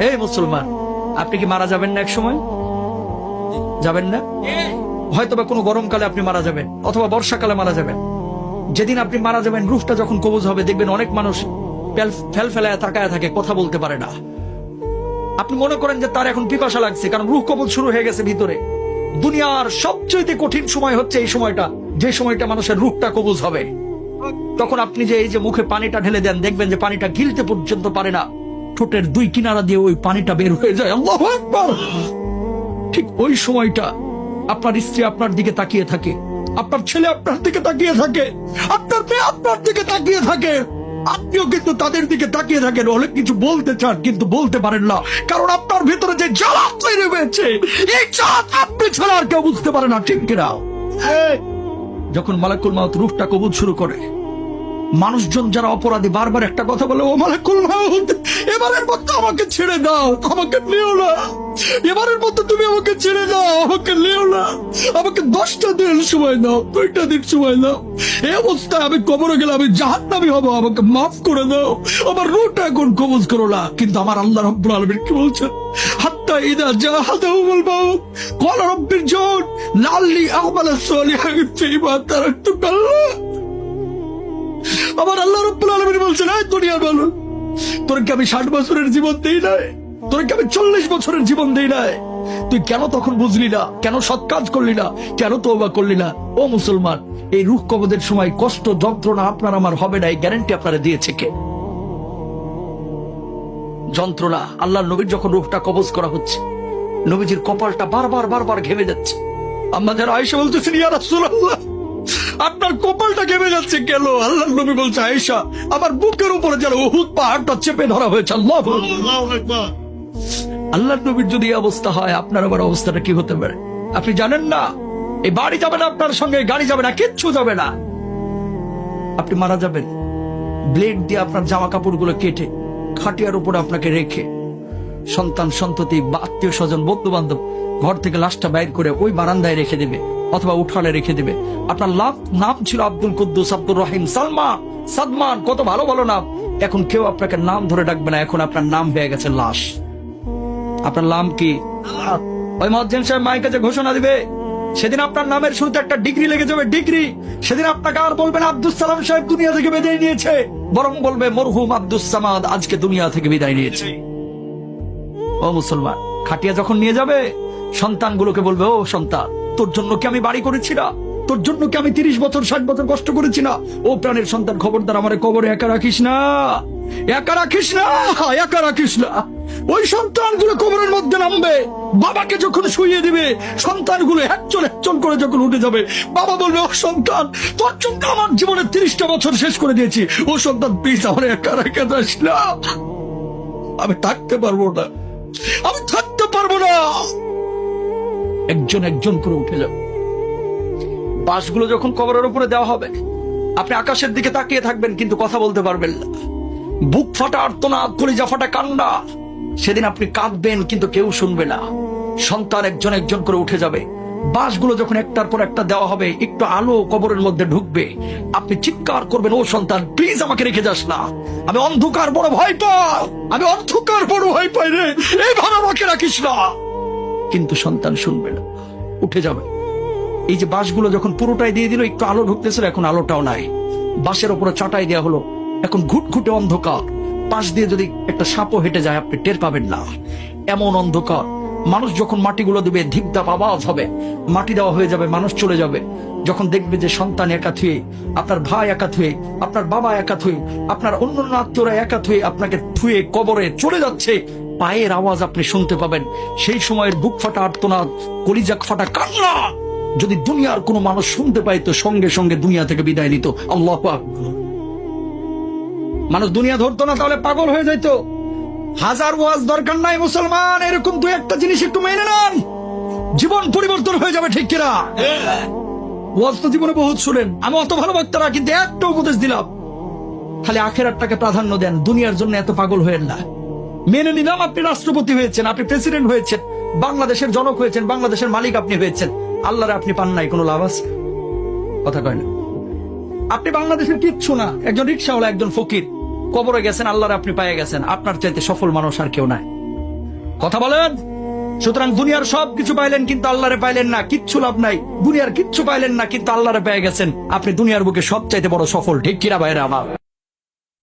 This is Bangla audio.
এই মুসলমান, আপনি কি মারা যাবেন না এক সময়? যাবেন না? হয়তোবা কোনো গরমকালে আপনি মারা যাবেন, অথবা বর্ষাকালে মারা যাবেন। যেদিন আপনি মারা যাবেন, রূহটা যখন কবজ হবে, দেখবেন অনেক মানুষ ফেল ফেলায় তাকায় থাকে, কথা বলতে পারে না। আপনি মনে করেন যে তার এখন পিপাসা লাগছে, কারণ রূহ কবজ শুরু হয়ে গেছে ভিতরে। দুনিয়ার সবচেয়ে কঠিন সময় হচ্ছে এই সময়টা, যে সময়টা মানুষের রূহটা কবজ হবে। তখন আপনি যে এই যে মুখে পানিটা ঢেলে দেন, দেখবেন যে পানিটা গিলতে পর্যন্ত পারে না, ঠোঁটের দুই কিনারা দিয়ে ওই পানিটা বের হয়ে যায়। আল্লাহু আকবার। ঠিক ওই সময়টা আপনার স্ত্রী আপনার দিকে তাকিয়ে থাকে, আপনার ছেলে আপনার দিকে তাকিয়ে থাকে, আপনার মেয়ে আপনার দিকে তাকিয়ে থাকে, আপনিও কিন্তু তাদের দিকে তাকিয়ে থাকেন। অনেক কিছু বলতে চান কিন্তু বলতে পারেন না, কারণ আপনার ভিতরে যে জ্বালা তৈরি হয়েছে, এই জ্বালা আপনি ছাড়া আর কেউ বুঝতে পারে না, ঠিক কিনা? যখন মালাকুল মাউত রূহটা কবুল শুরু করে, মানুষজন যারা অপরাধী বারবার একটা কথা বলে, ও মালাকুল মাউত, এবারের মতো আমাকে ছেড়ে দাও, আমাকে নিও না, এবারের মতো তুমি আমাকে ছেড়ে দাও, আমাকে নিও না, আমাকে 10টা দিন সময় দাও, 2টা দিন সময় দাও। এই অবস্থায় আমি কবরে গেলে আমি জাহান্নামী হব, আমাকে মাফ করে দাও, আমার রূহটা এখন কবজ করো না। কিন্তু আমার আল্লাহ রাব্বুল আলামিন কি বলছেন? হাত্তা ইদা জাহাদাহুল মাউত ক্বালা রাব্বিরজিউন লাআল্লি আ'মালা সালিহান ফীমা তারাকতু। আমার আল্লাহ রাব্বুল আলামিন বলছেন, এই দুনিয়ার মানুষ, তোর কি আমি 60 বছরের জীবন দেই নাই? তোর কি আমি 40 বছরের জীবন দেই নাই? তুই কেন তখন বুঝলি না? কেন সৎ কাজ করলি না? কেন তওবা করলি না? ও মুসলমান, এই রূহ কবজের সময় কষ্ট যন্ত্রণা আপনার আমার হবে না, এই গ্যারান্টি আপনারা দিয়েছে কে? যন্ত্রণা। আল্লাহর নবীর যখন রূহটা কবজ করা হচ্ছে, নবীজির কপালটা বারবার ঘেমে যাচ্ছে। আম্মা যারা আয়েশা বলতেছেন, ইয়া রাসূলুল্লাহ, আপনার কপালটা ঘেমে যাচ্ছে কেন? আল্লাহর নবী বলছে, আয়েশা, আমার বুকের উপরে যেন উহুদ পাহাড়টা চেপে ধরা হয়েছে। আল্লাহু আকবার। আল্লাহর নবীর যদি এই অবস্থা হয়, আপনার আবার অবস্থাটা কি হতে পারে? আপনি জানেন না, এই বাড়ি যাবে না আপনার সঙ্গে, গাড়ি যাবে না, কিচ্ছু যাবে না। আপনি মারা যাবেন, ব্লেড দিয়ে আপনার জামা কাপড়গুলো কেটে খাটিয়ার উপরে আপনাকে রেখে, সন্তান সন্ততি বা আত্মীয় স্বজন বন্ধু বান্ধব ঘর থেকে লাশটা বাইর করে ওই বারান্দায় রেখে দেবে, অথবা উঠানে রেখে দেবে। আপনার নাম ছিল আব্দুল কুদ্দুস, আব্দুর রহিম, সালমা, সাদমান, কত ভালো ভালো নাম। এখন কেউ আপনাকে নাম ধরে ডাকবে না, এখন আপনার নাম হয়ে গেছে লাশ। আপনার নাম কি? ওই মুয়াজ্জিন সাহেব মায়ের কাছে ঘোষণা দিবে, সেদিন আপনার নামের শুরুতে একটা ডিগ্রি লেগে যাবে, ডিগ্রি। সেদিন আপনাকে আর বলবেন আব্দুস সালাম সাহেব দুনিয়া থেকে বিদায় নিয়েছে, বরং বলবে মরহুম আব্দুস সামাদ আজকে দুনিয়া থেকে বিদায় নিয়েছে। ও মুসলমান, খাটিয়া যখন নিয়ে যাবে, সন্তানগুলোকে বলবে, ও সন্তান, তোর জন্য কি আমি বাড়ি করেছি না? তোর জন্য কি আমি 30 বছর 60 বছর কষ্ট করেছি না? ও প্রাণের সন্তান, খবরদার আমারে কবরে একা রাখিস না, একা রাখিস না, একা রাখিস না। ওই সন্তানগুলো কবরের মধ্যে নামবে, বাবাকে যখন শুইয়ে দিবে, সন্তানগুলো একচল করে যখন উঠে যাবে, বাবা বলবে, ও সন্তান, তোর জন্য আমার জীবনের 30টা বছর শেষ করে দিয়েছি, ও সন্তান প্লিজ আমার একা রেখে যাস না, আমি থাকতে পারবো না, আমি থাকতে পারবো না। একজন একজন করে উঠে যাবে। বাঁশগুলো যখন কবরের উপরে দেওয়া হবে, আপনি আকাশের দিকে তাকিয়ে থাকবেন কিন্তু কথা বলতে পারবেন না। বুক ফাটা আর্তনাদ, কলিজা ফাটা কান্না। সেদিন আপনি কাঁদবেন কিন্তু কেউ শুনবে না। সন্তান একজন একজন করে উঠে যাবে। বাঁশগুলো যখন একটার পর একটা দেওয়া হবে, একটু আলো কবরের মধ্যে ঢুকবে, আপনি চিৎকার করবেন, ও সন্তান প্লিজ আমাকে রেখে যাস না, আমি অন্ধকার বড় ভয় পাই, আমি অন্ধকার বড় ভয় পাই রে, এইভাবে আমাকে রাখিস না। কিন্তু সন্তান শুনবে না, উঠে যাবে। এই যে বাঁশগুলো যখন পুরোটাই দিয়ে দিল, একটু আলো ঢুকতেছিল, এখন আলোটাও নাই। বাঁশের উপরে চাটাই দেওয়া হলো, এখন ঘুটঘুটে অন্ধকার। পাশ দিয়ে যদি একটা সাপও হেঁটে যায়, আপনি টের পাবেন না, এমন অন্ধকার। মানুষ যখন মাটিগুলো দিবে, ধিপধাপ আওয়াজ হবে, মাটি দেওয়া হয়ে যাবে, মানুষ চলে যাবে। যখন দেখবে যে সন্তান একা থুয়ে, আপনার ভাই একা থুয়ে, আপনার বাবা একা থুয়ে, আপনার অন্য আত্মীয়রা একা থুয়ে আপনাকে থুয়ে কবরে চলে যাচ্ছে, পায়ের আওয়াজ আপনি শুনতে পাবেন। সেই সময়ের বুক ফাটা আর্তনাদ, কলিজা ফাটা কান্না যদি দুনিয়ার কোনো মানুষ শুনতে পাইতো, সঙ্গে সঙ্গে দুনিয়া থেকে বিদায় নিত। আল্লাহু আকবার। মানুষ দুনিয়া ধরতো না, তাহলে পাগল হয়ে যাইতো। হাজার ওয়াজ দরকার নাই মুসলমান, এরকম দুই একটা জিনিস একটু মেনে নেন, জীবন পরিবর্তন হয়ে যাবে, ঠিক কিনা? ওয়াজ তো জীবনে বহুত শুনেন, আমি অত ভালো বক্তা না, কিন্তু একটা উপদেশ দিলাম, খালি আখেরাতটাকে প্রাধান্য দেন, দুনিয়ার জন্য এত পাগল হয়েন না। মেনে নিলাম আপনি রাষ্ট্রপতি হয়েছেন, আপনি প্রেসিডেন্ট হয়েছেন, বাংলাদেশের জনক হয়েছেন, বাংলাদেশের মালিক আপনি হয়েছেন, আল্লাহরে আপনি পান নাই, কোনো লাভ আছে? কথা কয় না। আপনি বাংলাদেশের কিচ্ছু না, একজন রিকশাওয়ালা, একজন ফকির, কবরে গেছেন, আল্লাহরে আপনি পায়ে গেছেন, আপনার চাইতে সফল মানুষ আর কেউ নাই। কথা বলেন। সুতরাং দুনিয়ার সব কিছু পাইলেন কিন্তু আল্লাহরে পাইলেন না, কিচ্ছু লাভ নাই। দুনিয়ার কিচ্ছু পাইলেন না কিন্তু আল্লাহরে পেয়ে গেছেন, আপনি দুনিয়ার বুকে সবচাইতে বড় সফল। ঠিক কিনা ভাইরা আমার?